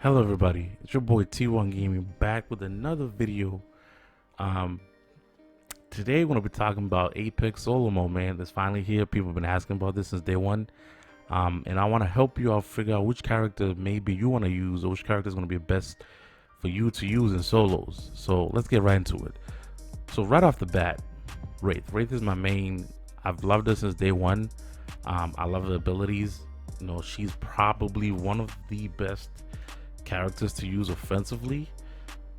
Hello everybody, it's your boy T1 Gaming back with another video. Um, Today we're gonna be talking about Apex Solo Mode, man. That's finally here. People have been asking about this since day one. And I want to help you out figure out which character maybe you want to use or which character is gonna be best for you to use in solos. So let's get right into it. So right off the bat, Wraith. Wraith is my main. I've loved her since day one. I love her abilities. You know, she's probably one of the best characters to use offensively,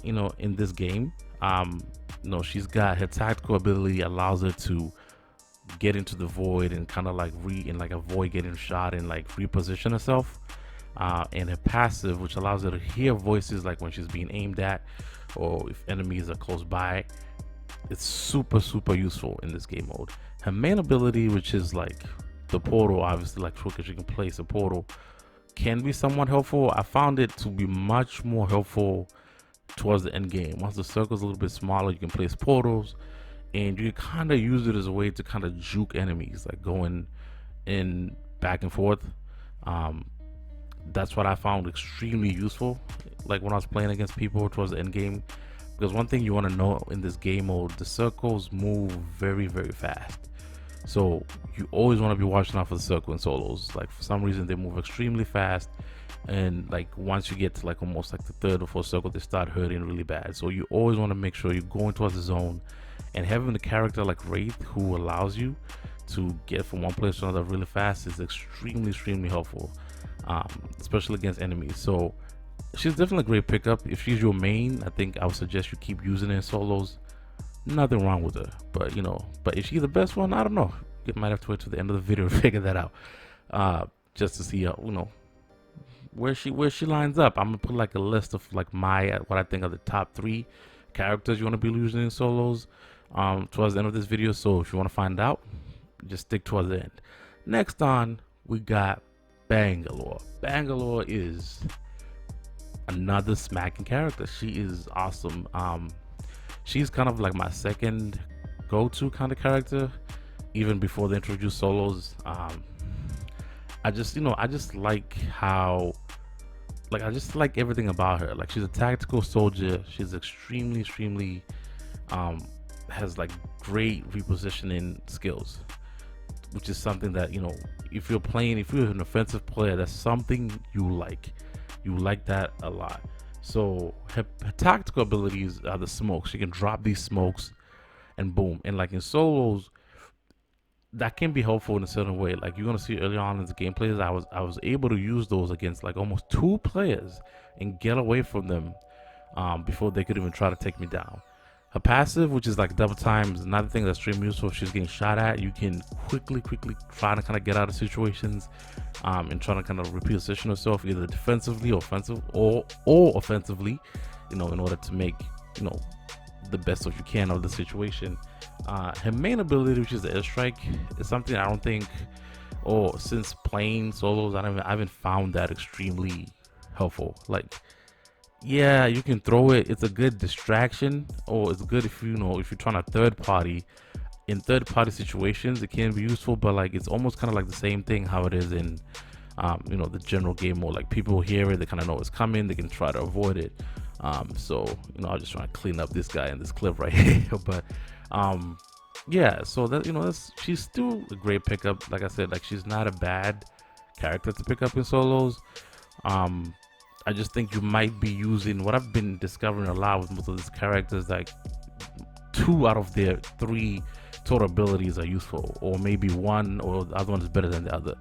you know, in this game. She's got her tactical ability allows her to get into the void and kind of like avoid getting shot and like reposition herself. And her passive, which allows her to hear voices like when she's being aimed at or if enemies are close by. It's super useful in this game mode. Her main ability, which is like the portal, obviously like because you can place a portal, can be somewhat helpful. I found it to be much more helpful towards the end game. Once the circle's a little bit smaller, you can place portals and you kind of use it as a way to kind of juke enemies, like going in back and forth. That's what I found extremely useful, like when I was playing against people towards the end game. Because one thing you want to know in this game mode, the circles move very fast. So you always want to be watching out for the circle in solos. Like for some reason they move extremely fast, and like once you get to like almost like the third or fourth circle, they start hurting really bad. So you always want to make sure you're going towards the zone, and having a character like Wraith who allows you to get from one place to another really fast is extremely helpful, especially against enemies. So she's definitely a great pickup. If she's your main, I think I would suggest you keep using it in solos. Nothing wrong with her, but if she's the best one, I don't know. You might have to wait to the end of the video to figure that out, just to see where she lines up. I'm gonna put like a list of like what I think are the top 3 characters you want to be using in solos towards the end of this video. So if you want to find out, just stick towards the end. Next on, we got Bangalore. Bangalore is another smacking character. She is awesome. She's kind of like my second go-to kind of character, even before they introduced solos. I just like how, I just like everything about her. Like she's a tactical soldier. She's extremely has like great repositioning skills, which is something that if you're an offensive player, that's something you like. You like that a lot. So her tactical abilities are the smokes. She can drop these smokes and boom. And like in solos, that can be helpful in a certain way. Like you're gonna see early on in the gameplays, I was able to use those against like almost 2 players and get away from them before they could even try to take me down. Her passive, which is like double time, is another thing that's extremely useful. If she's getting shot at, you can quickly try to kind of get out of situations and try to kind of reposition herself either defensively or offensively, in order to make the best of you can of the situation. Her main ability, which is the airstrike, is something I don't think, or since playing solos, I haven't found that extremely helpful. Like, yeah, you can throw it. It's a good distraction, or it's good if if you're trying to third party. In third party situations, it can be useful, but like it's almost kind of like the same thing how it is in the general game mode. Like people hear it, they kind of know it's coming, they can try to avoid it. So I'll just try to clean up this guy in this clip right here. But yeah, so that she's still a great pickup. Like I said, like she's not a bad character to pick up in solos. I just think you might be using what I've been discovering a lot with most of these characters, like 2 out of their 3 total abilities are useful, or maybe 1 or the other one is better than the other.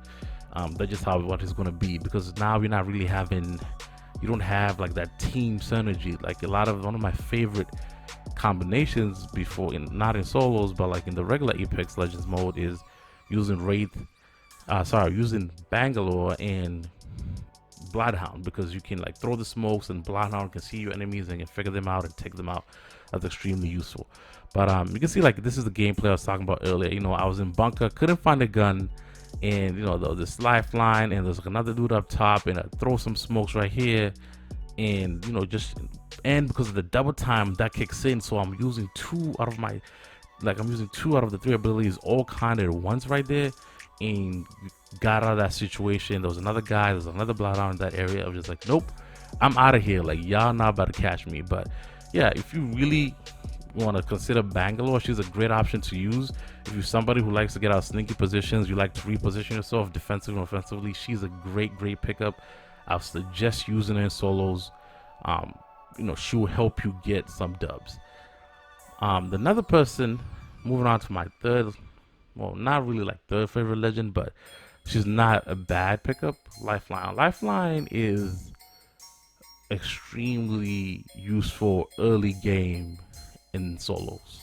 That's just what it's going to be, because now you're not really you don't have like that team synergy. Like one of my favorite combinations before, not in solos but like in the regular Apex Legends mode, is using using Bangalore and Bloodhound, because you can like throw the smokes and Bloodhound can see your enemies and can figure them out and take them out. That's extremely useful. But you can see like this is the gameplay I was talking about earlier. I was in bunker, couldn't find a gun, and there was this lifeline and there's like another dude up top, and I throw some smokes right here, and because of the double time that kicks in, so I'm using 2 out of the 3 abilities all kind of at once right there, and got out of that situation. There was another guy, there's another bloodhound in that area. I was just like, nope, I'm out of here. Like y'all not about to catch me. But yeah, if you really want to consider Bangalore, she's a great option to use. If you're somebody who likes to get out sneaky positions, you like to reposition yourself defensively and offensively, she's a great pickup. I'll suggest using her in solos. She will help you get some dubs. Another person, moving on to my third, well, not really like third favorite legend, but she's not a bad pickup. Lifeline. Lifeline is extremely useful early game in solos.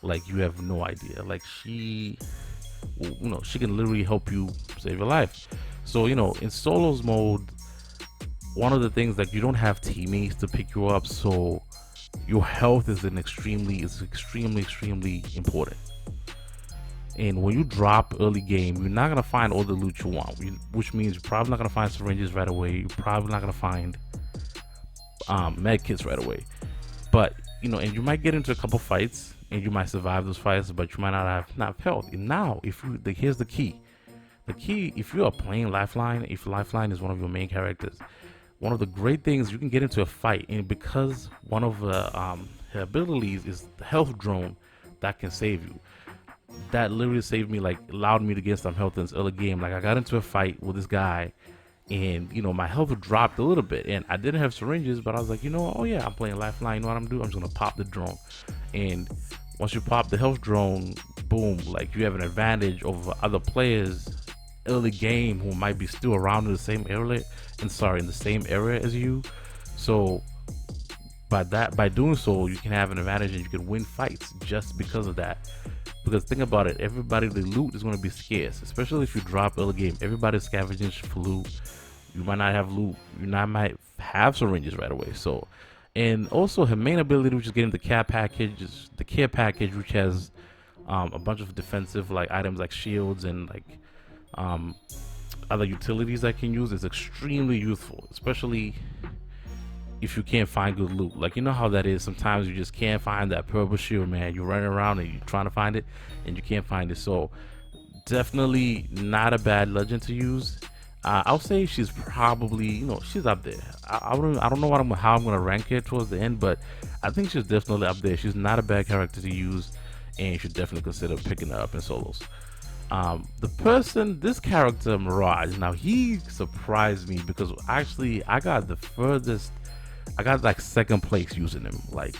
Like you have no idea. Like she can literally help you save your life. So in solos mode, one of the things that you don't have teammates to pick you up, so your health is extremely important. And when you drop early game, you're not gonna find all the loot you want, which means you're probably not gonna find syringes right away. You're probably not gonna find med kits right away. But and you might get into a couple fights, and you might survive those fights, but you might not have health. And now, here's the key. The key, if you are playing Lifeline, if Lifeline is one of your main characters, one of the great things, you can get into a fight, and because one of her abilities is the health drone that can save you. That literally saved me, like allowed me to get some health in this early game. Like I got into a fight with this guy, and my health dropped a little bit, and I didn't have syringes, but I was like, oh yeah, I'm playing Lifeline. You know what I'm doing? I'm just gonna pop the drone, and once you pop the health drone, boom, like you have an advantage over other players early game who might be still around in the same area, in the same area as you. So by doing so, you can have an advantage and you can win fights just because of that. Because think about it, everybody, the loot is going to be scarce, especially if you drop early game. Everybody's scavenging for loot. You might not have loot. Might have syringes right away. So, and also her main ability, which is getting the care package, which has a bunch of defensive like items like shields and like other utilities I can use, is extremely useful, especially if you can't find good loot. Like how that is, sometimes you just can't find that purple shield, man. You're running around and you're trying to find it and you can't find it. So definitely not a bad legend to use. I'll say she's probably, she's up there. I don't know how I'm gonna rank her towards the end, but I think she's definitely up there. She's not a bad character to use, and you should definitely consider picking her up in solos. This character Mirage, now he surprised me because actually I got like second place using him. Like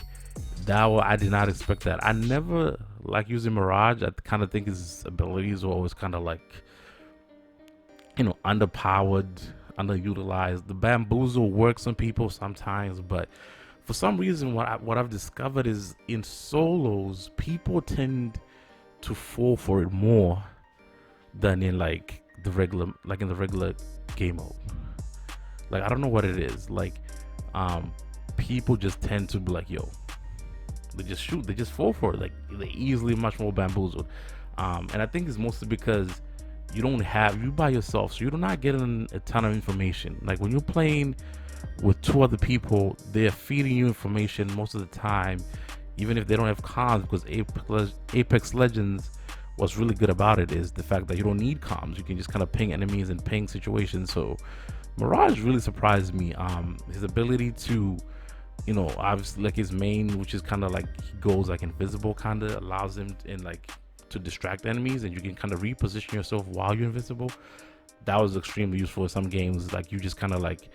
I did not expect that. I never like using Mirage. I kind of think his abilities were always kind of like underpowered, underutilized. The Bamboozle works on people sometimes, but for some reason what I've discovered is in solos people tend to fall for it more than in like the regular game mode. Like I don't know what it is. Like people just tend to be like, yo, they just fall for it. Like they're easily much more bamboozled. And I think it's mostly because you by yourself, so you're not getting a ton of information. Like when you're playing with two other people, they're feeding you information most of the time, even if they don't have comms, because Apex Legends, what's really good about it is the fact that you don't need comms. You can just kind of ping enemies and ping situations. So Mirage really surprised me. His ability to, obviously like his main, which is kind of like he goes like invisible, kind of allows him to distract enemies, and you can kind of reposition yourself while you're invisible. That was extremely useful in some games. Like you just kind of like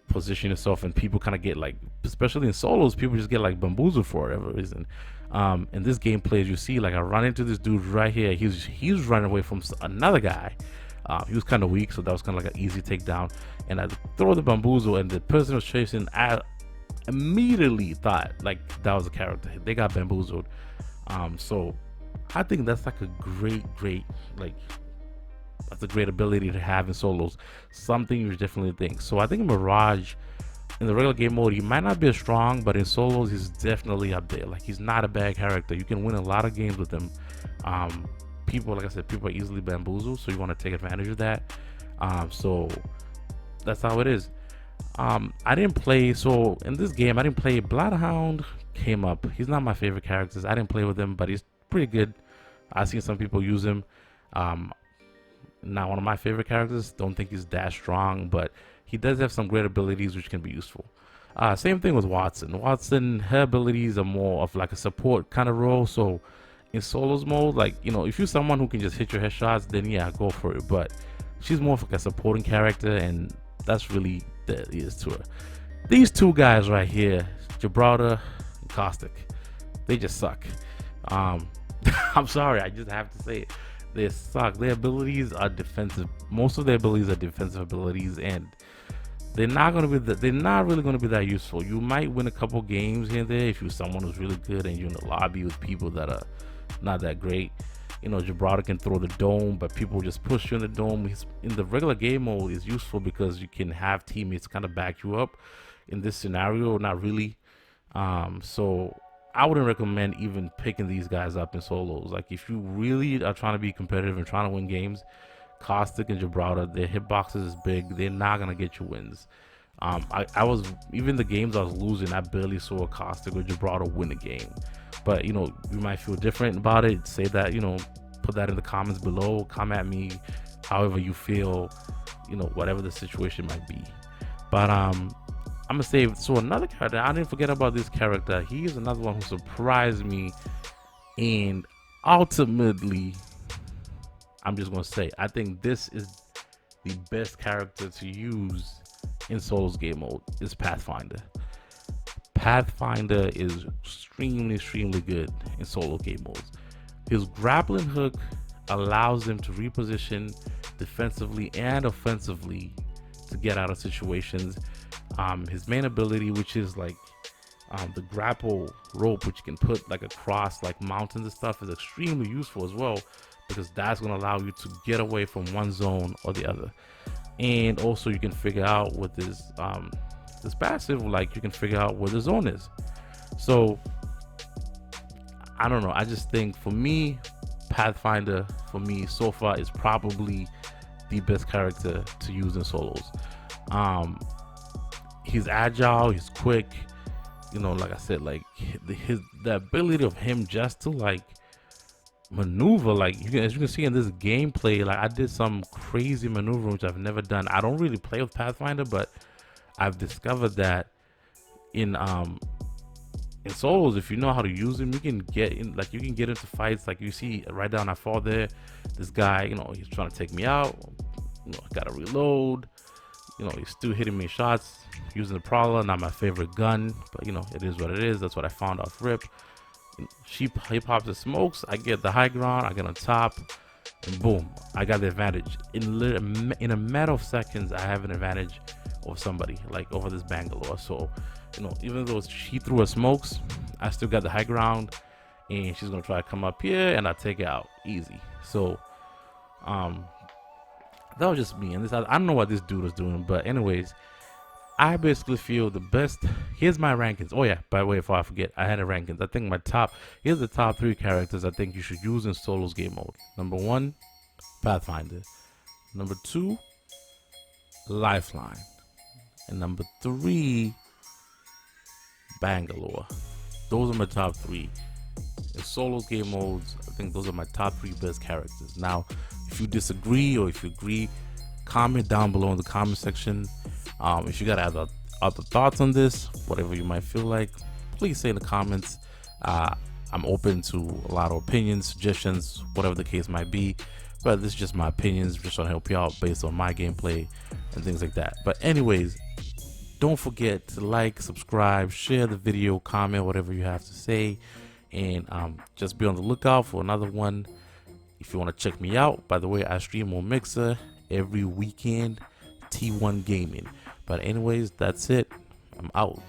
position yourself, and people kind of get like, especially in solos, people just get like bamboozled for whatever reason. In this gameplay, as you see, like I run into this dude right here. He's running away from another guy. He was kind of weak, so that was kind of like an easy takedown. And I throw the bamboozle, and the person was chasing, I immediately thought like that was a character. They got bamboozled. So I think that's like a great that's a great ability to have in solos. Something you definitely think. So I think Mirage in the regular game mode, he might not be as strong, but in solos he's definitely up there. Like he's not a bad character. You can win a lot of games with him. People, like I said, people are easily bamboozled, so you want to take advantage of that. So that's how it is. I didn't play, so in this game I didn't play. Bloodhound came up. He's not my favorite characters. I didn't play with him, but he's pretty good. I've seen some people use him. Not one of my favorite characters. Don't think he's that strong, but he does have some great abilities which can be useful. Same thing with Watson. Watson, her abilities are more of like a support kind of role. So in solos mode, like, you know, if you're someone who can just hit your headshots, then yeah, go for it. But she's more of like a supporting character, and that's really that is to her. These two guys right here, Gibraltar and Caustic, they just suck. I'm sorry, I just have to say it. They suck. Their abilities are defensive. Most of their abilities are defensive abilities, and they're not really gonna be that useful. You might win a couple games here and there if you're someone who's really good and you're in the lobby with people that are not that great. You know, Gibraltar can throw the dome, but people just push you in the dome. He's in the regular game mode is useful because you can have teammates kind of back you up. In this scenario, not really. So I wouldn't recommend even picking these guys up in solos. Like, if you really are trying to be competitive and trying to win games, Caustic and Gibraltar, their hitboxes is big. They're not gonna get you wins. I was, even the games I was losing, I barely saw Caustic or Gibraltar win a game. But you know, you might feel different about it. Say that, you know, put that in the comments below. Come at me however you feel, you know, whatever the situation might be. But I'm gonna say, so another character, I didn't forget about this character. He is another one who surprised me, and ultimately, I'm just gonna say, I think this is the best character to use in solos game mode is Pathfinder. Pathfinder is extremely good in solo game modes. His grappling hook allows him to reposition defensively and offensively to get out of situations. His main ability, which is like the grapple rope, which you can put like across like mountains and stuff, is extremely useful as well, because that's going to allow you to get away from one zone or the other. And also you can figure out with this this passive, like you can figure out where the zone is. So I don't know, I just think for me, Pathfinder for me so far is probably the best character to use in solos. He's agile, he's quick, you know, like I said, like the ability of him just to like maneuver, like as you can see in this gameplay, like I did some crazy maneuver which I've never done. I don't really play with Pathfinder, but I've discovered that in solos, if you know how to use him, you can get in, like you can get into fights. Like you see right down, I fall there, this guy, you know, he's trying to take me out, you know, I gotta reload, you know, he's still hitting me shots using the Prowler, not my favorite gun, but you know, it is what it is. That's what I found off rip. He pops the smokes, I get the high ground, I get on top, and boom, I got the advantage. In a matter of seconds, I have an advantage over somebody, like over this Bangalore. So, you know, even though she threw her smokes, I still got the high ground, and she's gonna try to come up here, and I take it out easy. So, that was just me. And this, I don't know what this dude was doing, but anyways, I basically feel the best. Here's my rankings. Oh yeah, by the way, before I forget, I had a rankings. I think here's the top 3 characters I think you should use in solos game mode. Number 1, Pathfinder. Number 2, Lifeline. And number 3, Bangalore. Those are my top 3. In solos game modes, I think those are my top 3 best characters. Now, if you disagree or if you agree, comment down below in the comment section. If you got other thoughts on this, whatever you might feel like, please say in the comments. I'm open to a lot of opinions, suggestions, whatever the case might be. But this is just my opinions, just trying to help you out based on my gameplay and things like that. But anyways, don't forget to like, subscribe, share the video, comment whatever you have to say, and just be on the lookout for another one. If you want to check me out, by the way, I stream on Mixer every weekend, T1 Gaming. But anyways, that's it. I'm out.